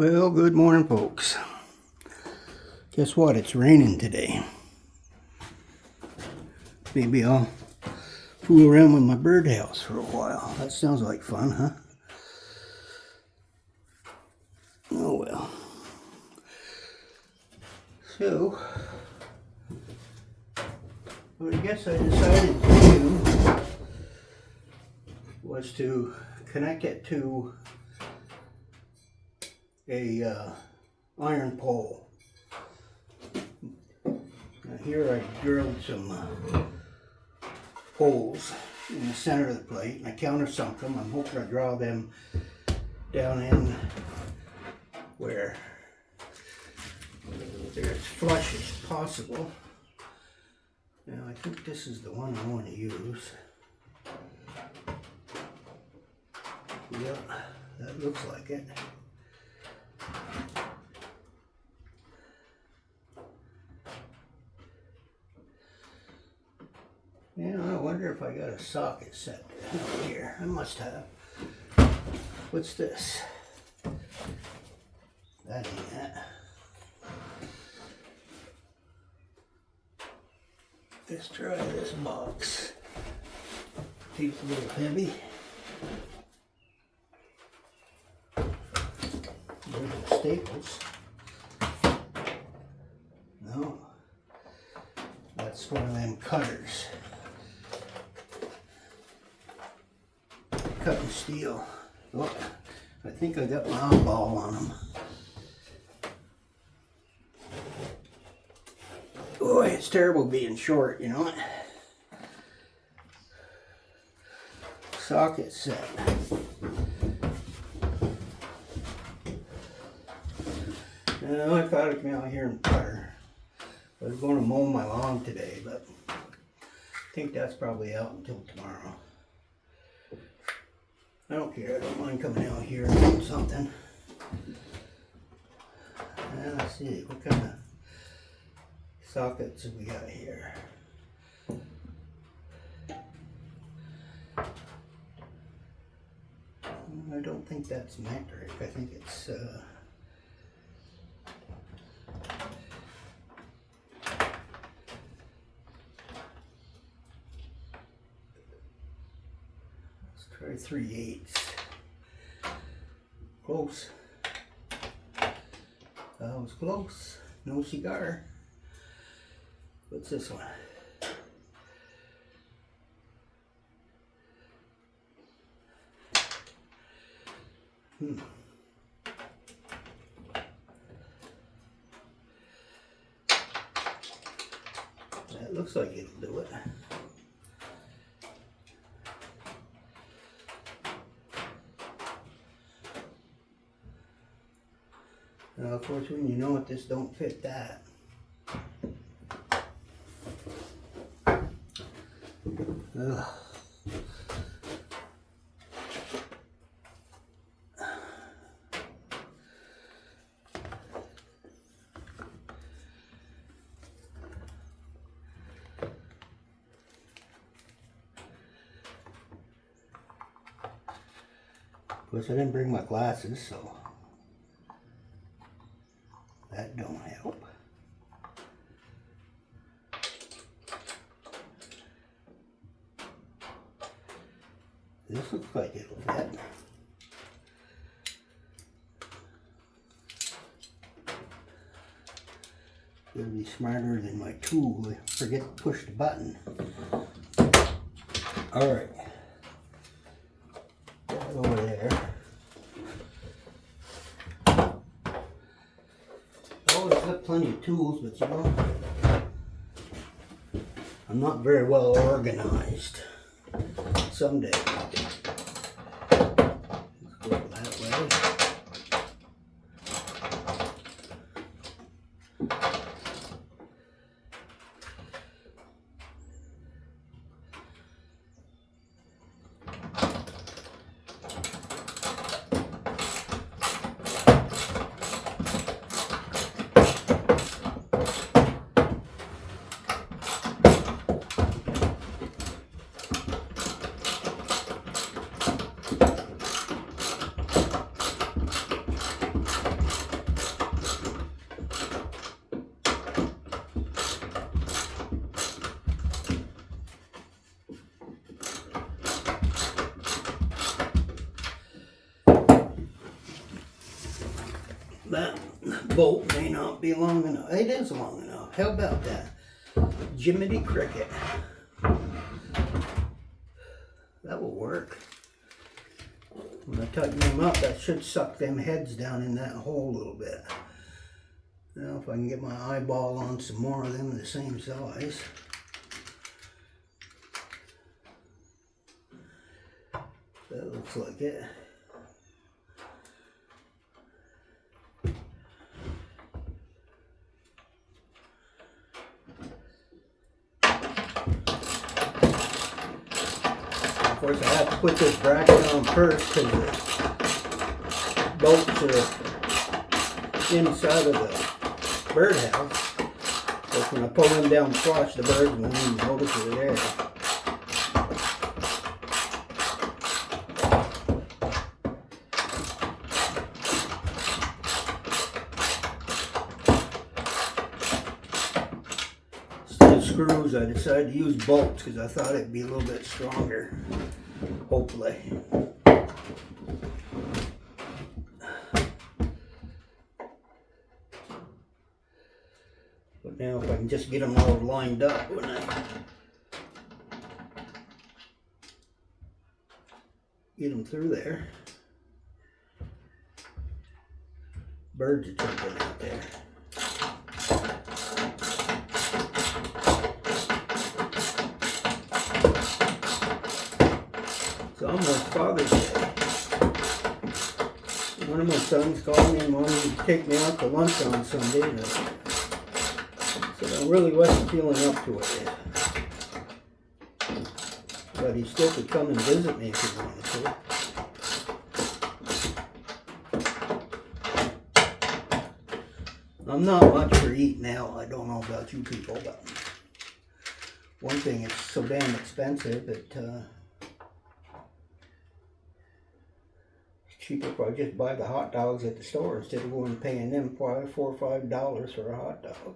Well, good morning, folks. Guess what? It's raining today. Maybe I'll fool around with my birdhouse for a while. That sounds like fun, huh? Oh well. So, what I guess I decided to do was to connect it to a iron pole. Now here I drilled some holes in the center of the plate and I countersunk them. I'm hoping to draw them down in where they're as flush as possible. Now I think this is the one I want to use. Yeah, that looks like it. Yeah, I wonder if I got a socket set here. I must have. What's this? That ain't it. Let's try this box. Seems a little heavy. There's the staples. No. That's one of them cutters. Cutting steel. Oh, I think I got my eyeball on them. Boy, it's terrible being short, you know it? Socket set. Now, I thought I'd come out here and putter. I was going to mow my lawn today, but I think that's probably out until tomorrow. I don't care, I don't mind coming out here and doing something. Let's see, what kind of sockets have we got here? I don't think that's metric, I think it's try 3/8. Close. That was close. No cigar. What's this one? That looks like it'll do it. Now, of course, when you know it, this don't fit that. Ugh. Of course, I didn't bring my glasses, so that don't help. This looks like it'll fit. It'll be smarter than my tool. I forget to push the button. Alright. Put it over there. I've got plenty of tools, but you know, I'm not very well organized. Someday. Let's go that way. that bolt may not be long enough. It is long enough. How about that? Jiminy Cricket. That will work. When I tighten them up, that should suck them heads down in that hole a little bit. Now if I can get my eyeball on some more of them the same size. That looks like it. Of course, I have to put this bracket on first because the bolts are inside of the birdhouse. So when I pull them down flush, the birds won't even notice they're there. Instead of screws, I decided to use bolts because I thought it'd be a little bit stronger. Hopefully. But now if I can just get them all lined up when I get them through there. Birds are jumping out there. It's almost Father's Day. One of my sons called me and wanted to take me out to lunch on Sunday. And I said I really wasn't feeling up to it yet. But he still could come and visit me if he wanted to. I'm not much for eating out. I don't know about you people, but one thing, it's so damn expensive that it's cheaper if I just buy the hot dogs at the store instead of going and paying them $4 or $5 for a hot dog.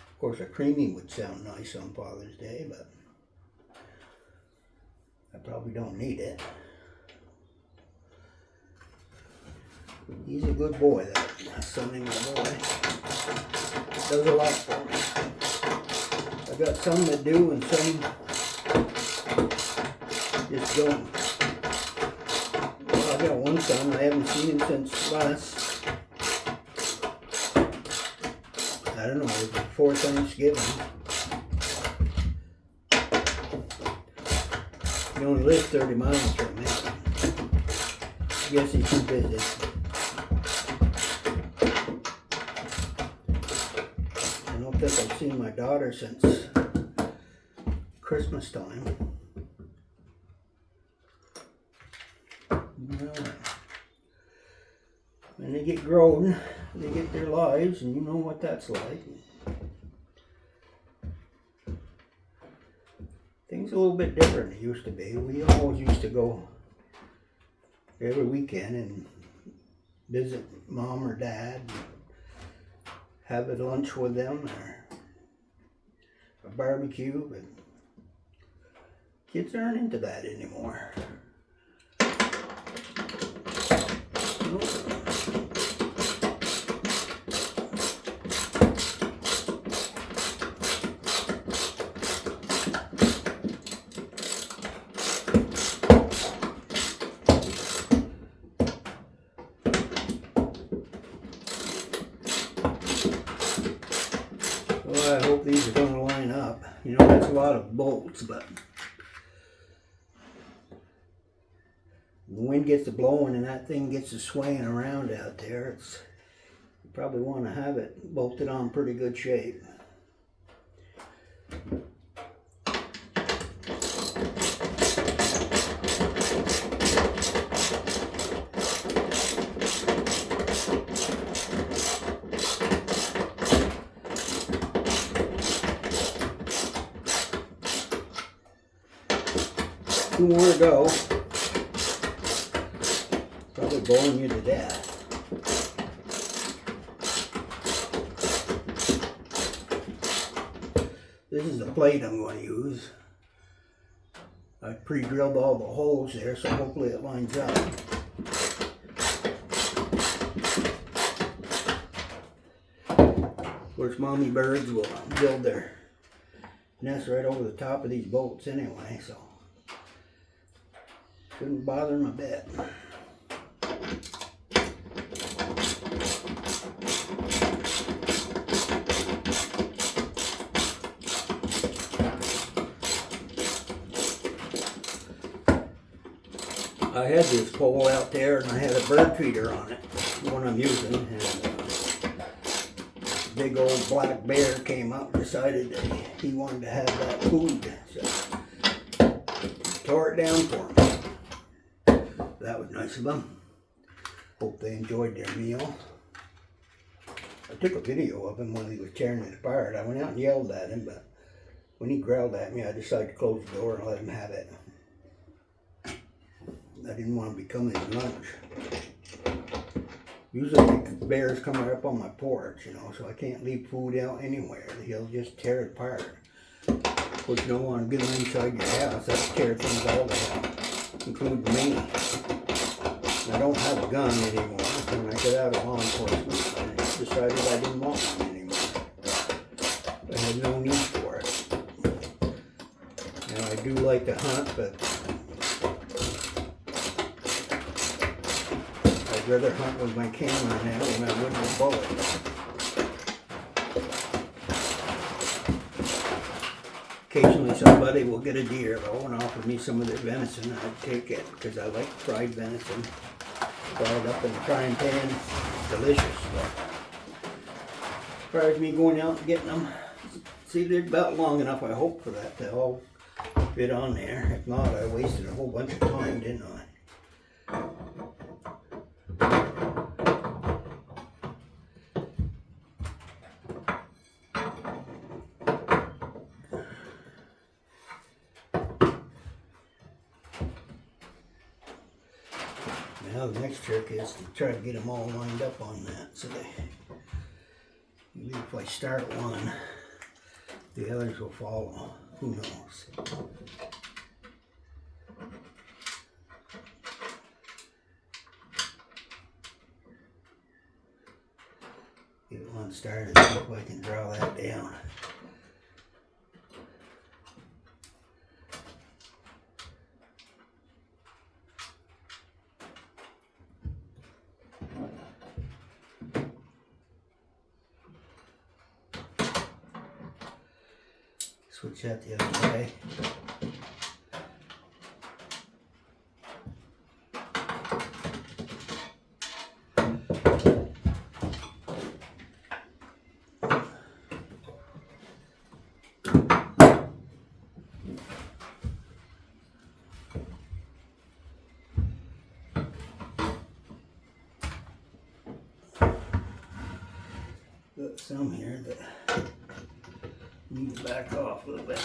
Of course, a creamy would sound nice on Father's Day, but I probably don't need it. He's a good boy, that son in my boy. Does a lot for me. I got some that do and some just don't. Well, I got one son, I haven't seen him since last, I don't know, it was before Thanksgiving. He only lives 30 miles from me. I guess he's too busy. I don't think I've seen my daughter since Christmas time. When they get grown, they get their lives, and you know what that's like. Things a little bit different than it used to be. We always used to go every weekend and visit mom or dad, have a lunch with them or a barbecue, but kids aren't into that anymore. Well, I hope these are going to line up. You know, that's a lot of bolts, but the wind gets to blowing and that thing gets to swaying around out there. You probably want to have it bolted on pretty good shape. Two more to go. Probably boring you to death. This is the plate I'm going to use. I pre-drilled all the holes there, so hopefully it lines up. course, mommy birds will build their nest right over the top of these bolts anyway, so shouldn't bother them a bit. I had this pole out there and I had a bird feeder on it, the one I'm using, and big old black bear came up and decided that he wanted to have that food, so tore it down for him. That was nice of them. Hope they enjoyed their meal. I took a video of him when he was tearing it apart. I went out and yelled at him, but when he growled at me, I decided to close the door and let him have it. I didn't want to become his lunch. Usually the bears come right up on my porch, you know, so I can't leave food out anywhere. He'll just tear it apart. Of course, you don't want to get him inside your house. That'll tear things all the hell, including me. I don't have a gun anymore. When I got out of law enforcement, I decided I didn't want one anymore. I had no need for it. Now, I do like to hunt, but I'd rather hunt with my camera now than I would with a bullet. Occasionally somebody will get a deer though and offer me some of their venison. I'd take it because I like fried venison. Fried up in the frying pan. Delicious. As far as me going out and getting them, see, they're about long enough, I hope, for that to all fit on there. If not, I wasted a whole bunch of time, didn't I? Now the next trick is to try to get them all lined up on that, so maybe if I start one, the others will follow. Who knows? Get one started, see if I can draw that down. Switch that the other way. Got some here that need to back off a little bit.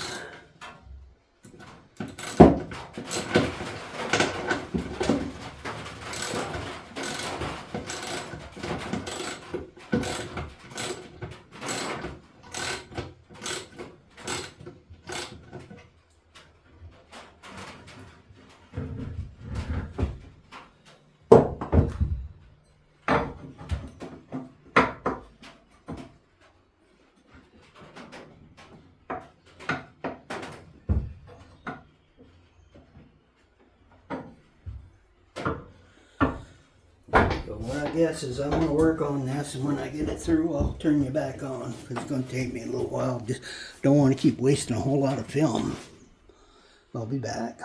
So what I guess is I'm going to work on this, and when I get it through, I'll turn you back on, because it's going to take me a little while. Just don't want to keep wasting a whole lot of film. I'll be back.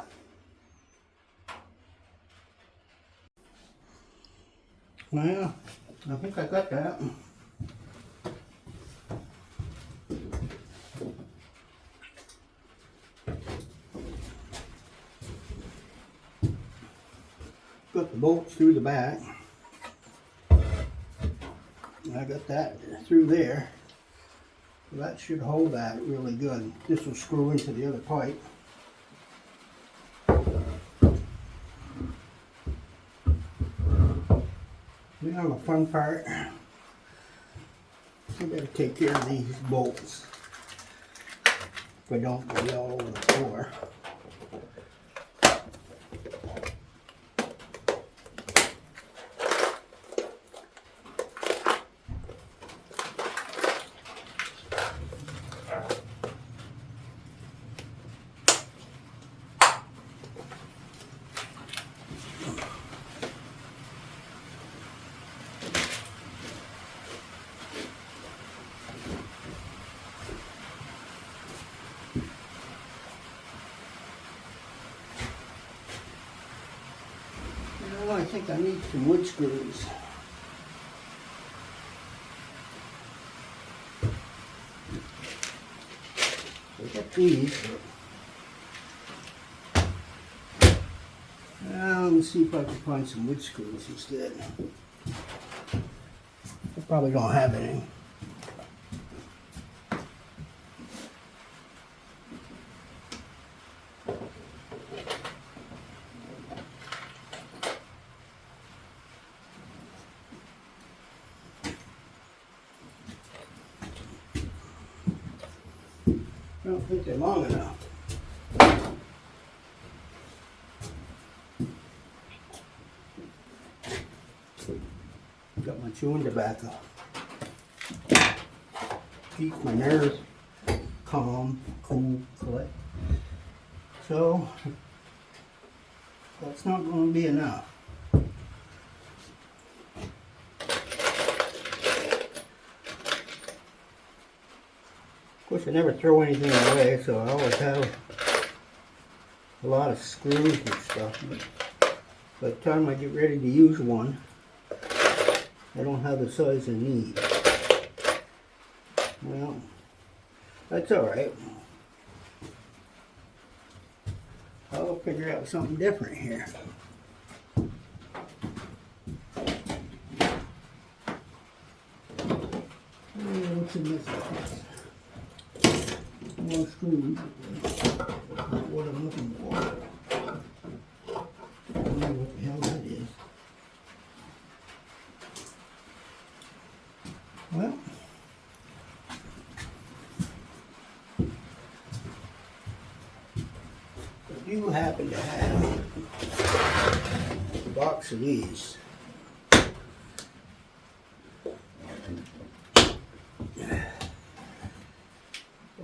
Well, I think I got that. Got the bolts through the back. I got that through there. So that should hold that really good. This will screw into the other pipe. Now the fun part, I gotta take care of these bolts if I don't go all over the floor. I think I need some wood screws. I got these. Let me see if I can find some wood screws instead. I probably don't have any. I don't think they're long enough. Got my chewing tobacco. Keeps my nerves calm, cool, collect. So, that's not going to be enough. Of course, I never throw anything away, so I always have a lot of screws and stuff. But by the time I get ready to use one, I don't have the size I need. Well, that's alright. I'll figure out something different here. What's in this box? More screws. Not what I'm looking for. I don't know what the hell that is. Well, I do happen to have a box of these.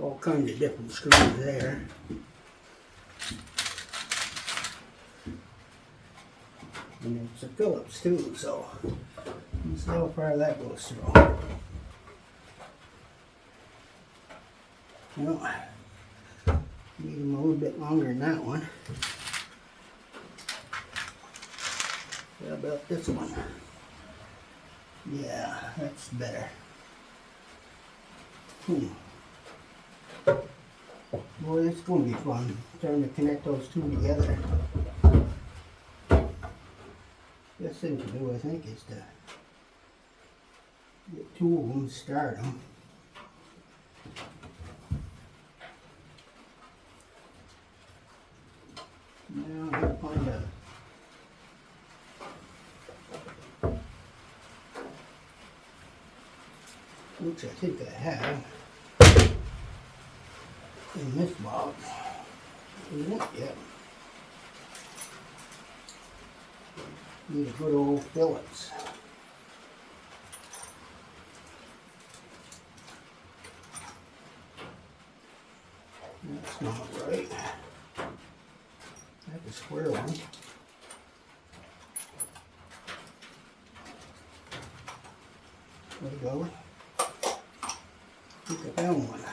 All kinds of different screws there. And it's a Phillips too, so let's see how far that goes through. Well, need them a little bit longer than that one. How about this one? Yeah, that's better. Boy, it's going to be fun trying to connect those two together. Best thing to do, I think, is to get two of them, start them. Now I'm going to find which I think I have in this box. Isn't it? Yep. Need a good old Phillips. That's not right. That's a square one. There we go. Look at that one.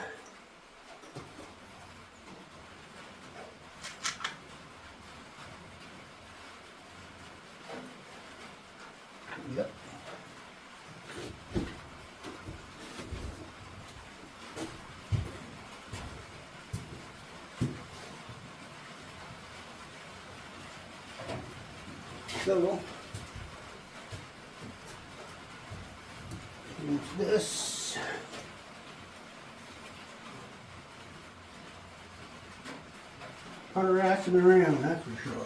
Yep. So, use this. Harassing around, that's for sure.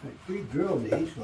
I pre-drilled these, so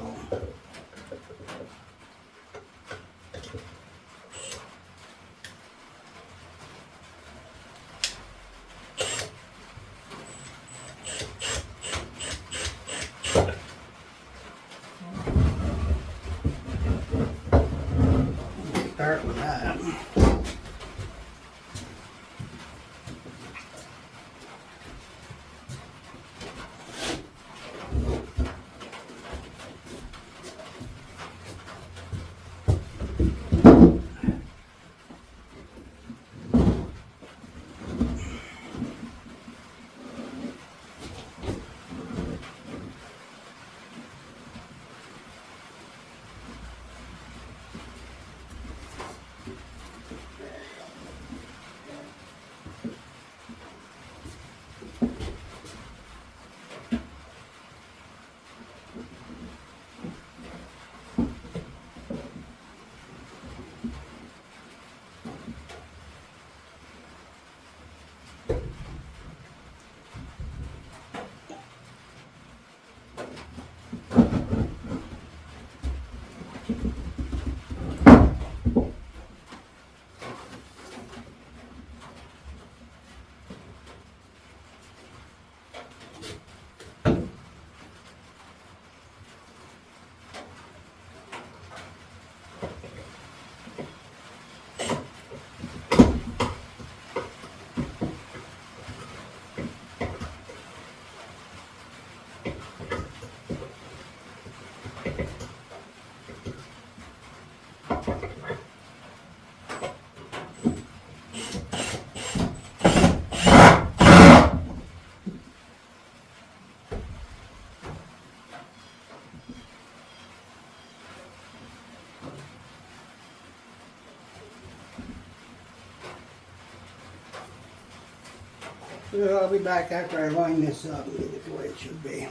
Well, I'll be back after I line this up and get it the way it should be.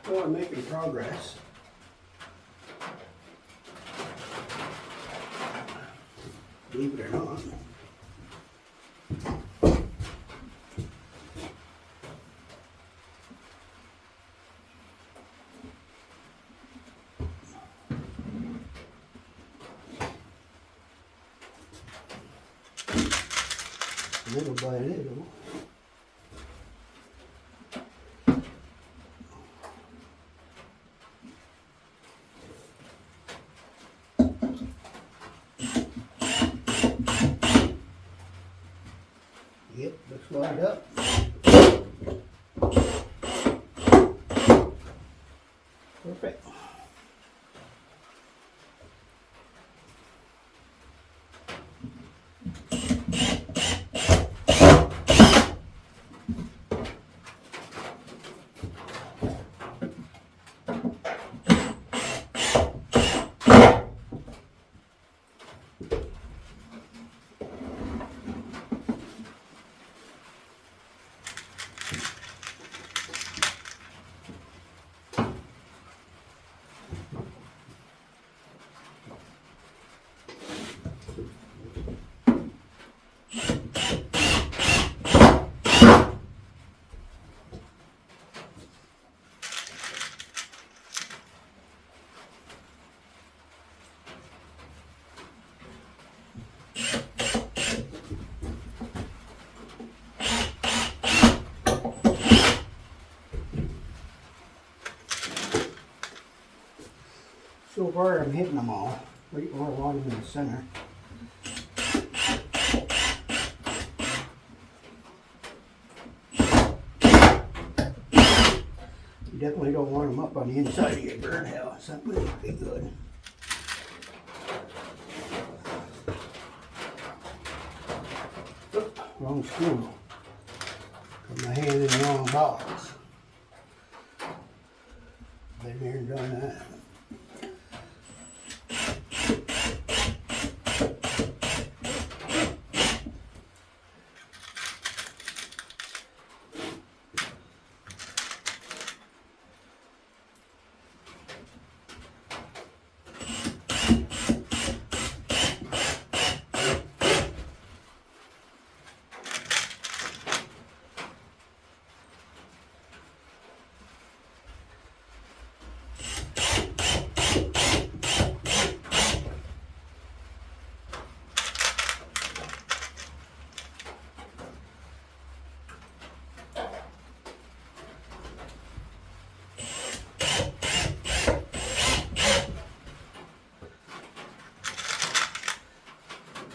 Well, I'm making progress. Believe it or not. Little by little. Yep, looks lined up. Perfect. So far I'm hitting them all, right more along in the center. You definitely don't want them up on the inside of your birdhouse, that wouldn't be good. Oop, wrong screw. Put my hand in the wrong box. Been there and done that.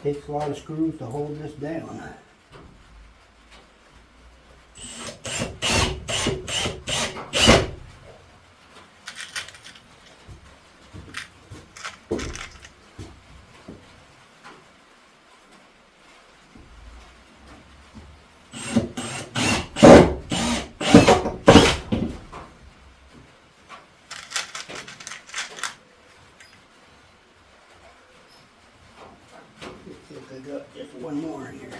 Takes a lot of screws to hold this down. I got just one more in here.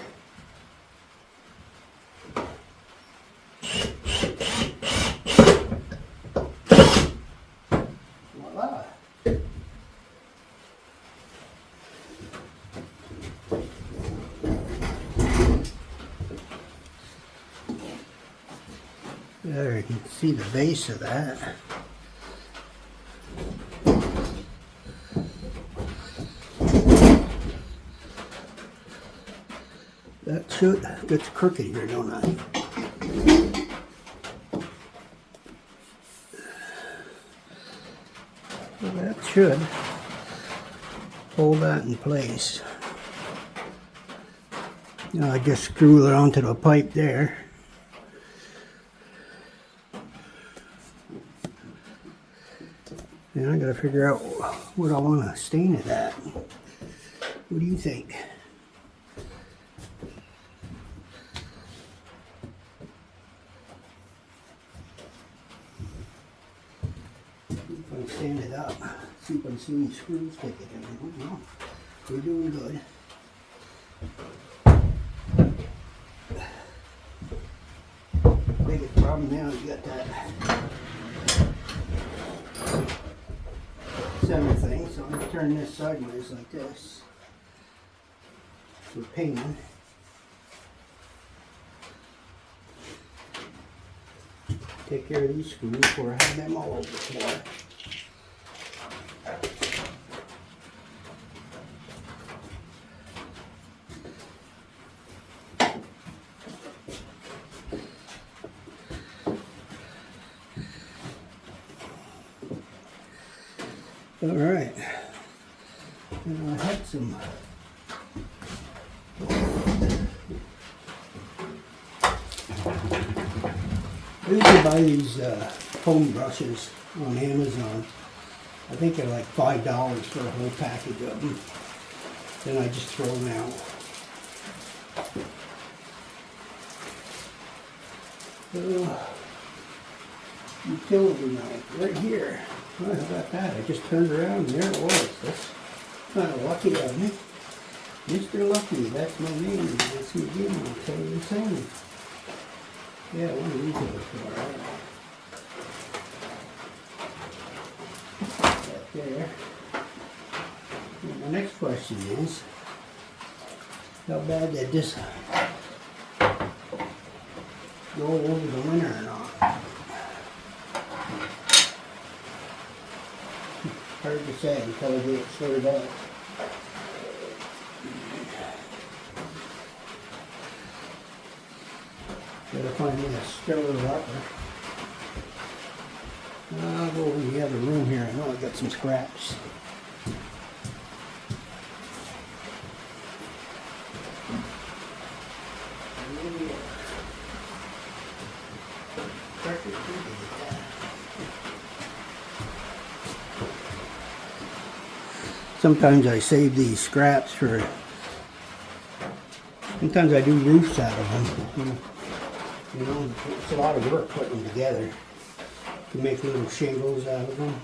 Voila. There you can see the base of that. That should gets crooked here, don't I? Well, that should hold that in place. Now I just screw it onto the pipe there. And I gotta figure out what I want to stain it at. What do you think? stand it up. See if I can see any screws sticking in it. No, we're doing good. Biggest problem now is you got that center thing, so I'm going to turn this sideways like this for painting. Take care of these screws before I have them all over the floor. All right, and I had some I usually buy these foam brushes on Amazon. I think they're like $5 for a whole package of them. Then I just throw them out. Utility knife right here. Oh, how about that? I just turned around and there it was. That's kind of lucky of me. Mr. Lucky, that's my name. That's me again. I'll tell you the same. Yeah, one of these are before. Right there. And the next question is, how bad did this go over the winter or not? Hard to say until I get it sorted out. Gotta find me a stellar rubber. I'll go over in the other room here. I know I got some scraps. Sometimes I save these scraps for, sometimes I do roofs out of them. You know, it's a lot of work putting them together. To make little shingles out of them.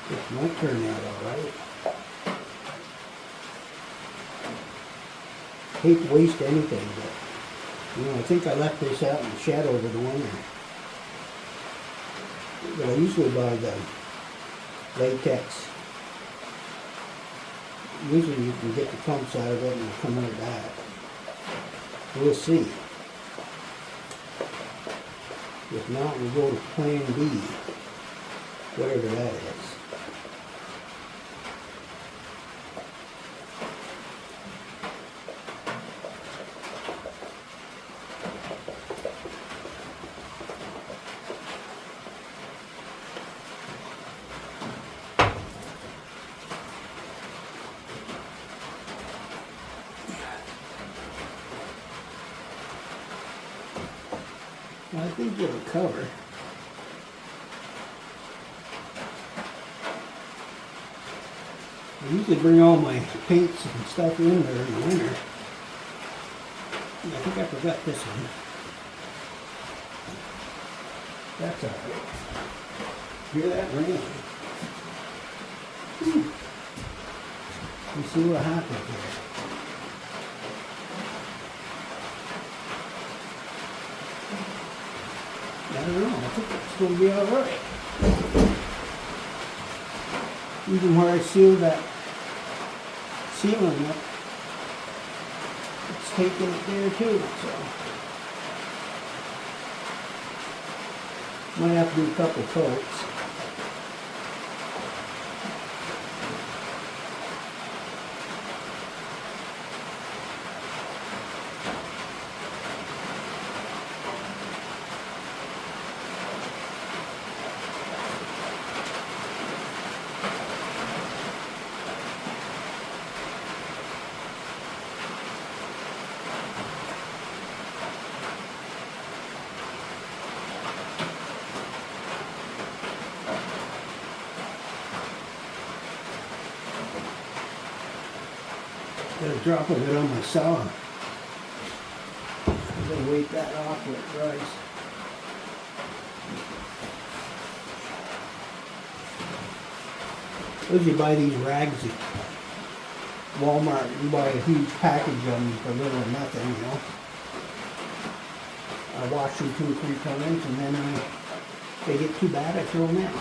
This might turn out alright. Hate to waste anything, but you know, I think I left this out in the shed over the winter. But I usually buy the latex. Usually you can get the pumps out of it and it'll come right back. We'll see. If not, we'll go to plan B, whatever that is. I think it'll cover. I usually bring all my paints and stuff in there in the winter. I think I forgot this one. That's alright. Hear that rain? You see what happens here. I don't know, I think it's going to be alright. Even where I sealed that ceiling up, it's taking it there too, so. Might have to do a couple coats. drop of it on my saw. I'm gonna wait that off till it dries. If you buy these rags at Walmart, you buy a huge package of them for little or nothing, you know. I wash them 2 or 3 times, and then if they get too bad, I throw them out.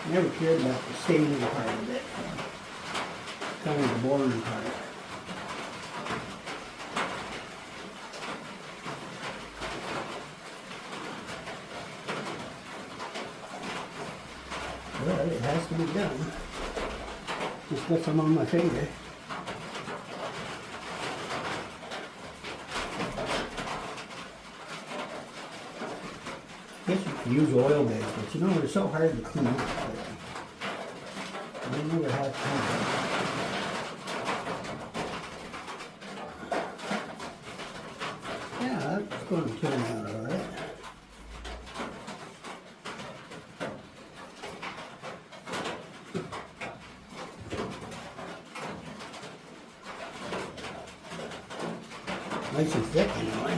I never cared about the staining part of it. Kind of the boring part. Well, it has to be done. Just put some on my finger. I guess you can use oil bags, but you know, they're so hard to clean up. I never have time. Yeah, that's going to turn out alright. Nice and thick anyway.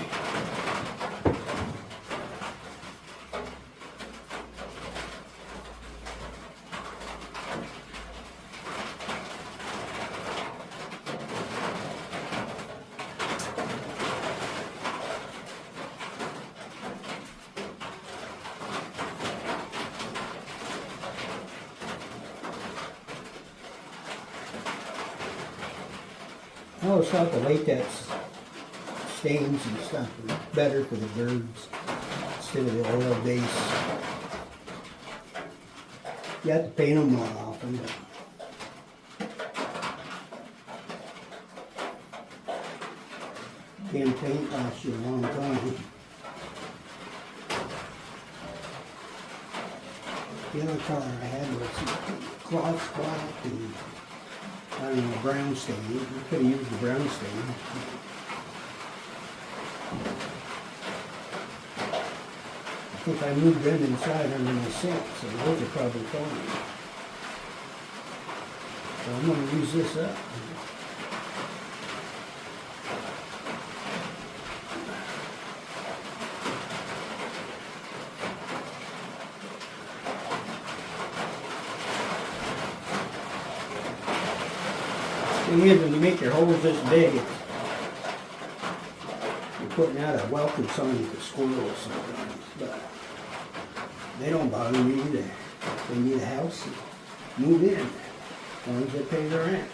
I always thought the latex stains and stuff were better for the birds instead of the oil base. You have to paint them more often, but can paint lasts you a long time. The other color I had was cloth black and I don't know, brown stain. I could have used the brown stain. I think I moved them inside under my sink, so those are probably fine. So I'm going to use this up. The thing is, when you make your holes this big, you're putting out a welcome sign for squirrels sometimes, but they don't bother me either. They need a house, move in, as long as they pay their rent.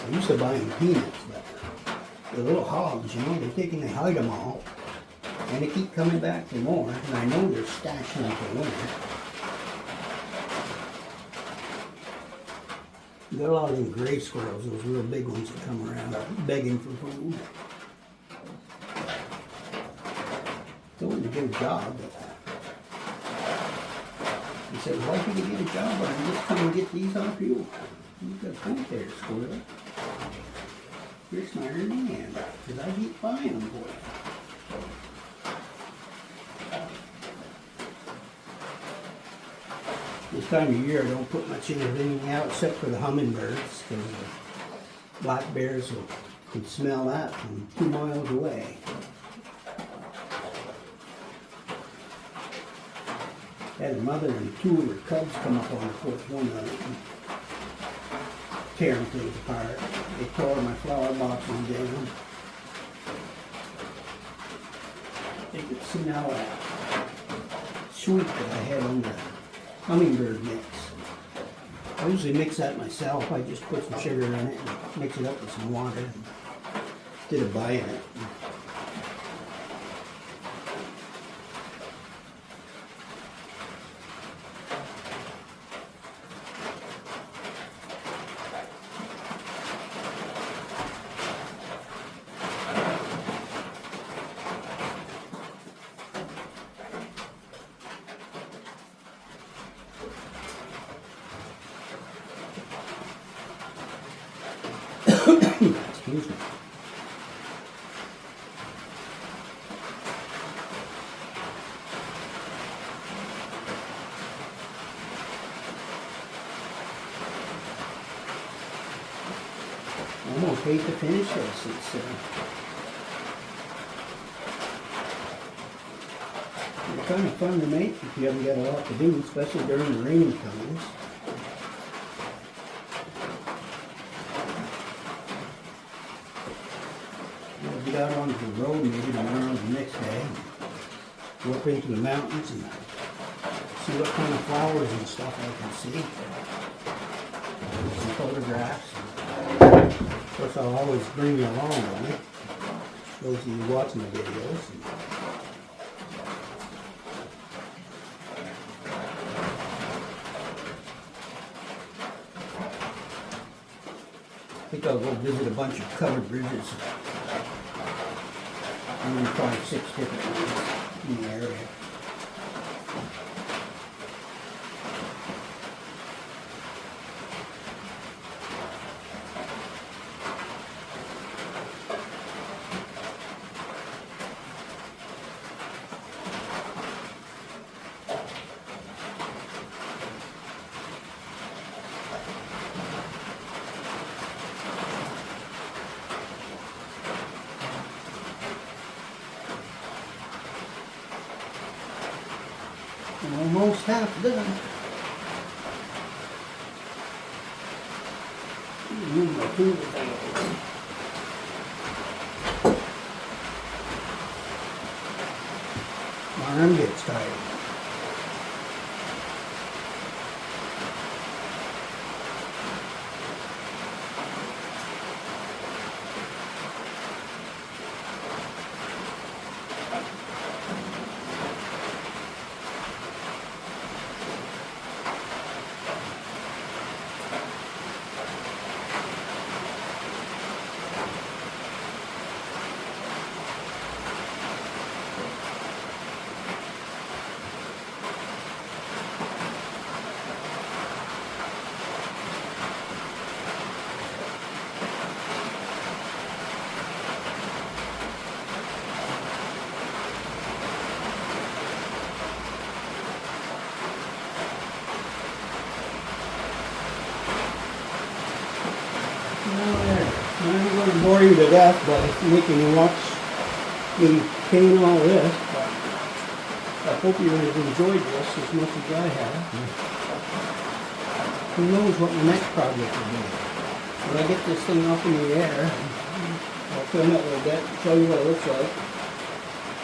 I used to buy them peanuts, but the little hogs, you know, they take and they hide them all. And they keep coming back for more, and I know they're stashing them for winter. You got a lot of them gray squirrels, those real big ones that come around begging for food. Doing a good job, but he said, why should you get a job or just come and get these off you? You've got a point there, squirrel. You're smarter than I am, because I keep buying them for you. This time of year I don't put much anything out except for the hummingbirds, because the black bears can smell that from 2 miles away. Had a mother and 2 of her cubs come up on the porch one night and tearing things apart. They tore my flower boxes down. They could smell that sweet that I had on the hummingbird mix. I usually mix that myself. I just put some sugar in it and mix it up with some water instead of buying it. Excuse me. I almost hate to finish this. It's kind of fun to make if you haven't got a lot to do, especially during the rainy times. I'll get out onto the road maybe tomorrow or the next day, go up into the mountains and see what kind of flowers and stuff I can see. Some photographs. Of course, I'll always bring you along on it. Those of you watching the videos. I think I'll go visit a bunch of covered bridges. I'm going to try 6 different ones in the area. I'm almost half done. Move my fingers out of the way. My arm gets tired. I'm going to bore you to death by making you watch me paint all this, but I hope you have enjoyed this as much as I have. Who knows what my next project will be. When I get this thing up in the air, I'll film it a little bit and show you what it looks like.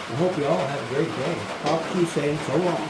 I hope you all have a great day. Talk to you saying so long.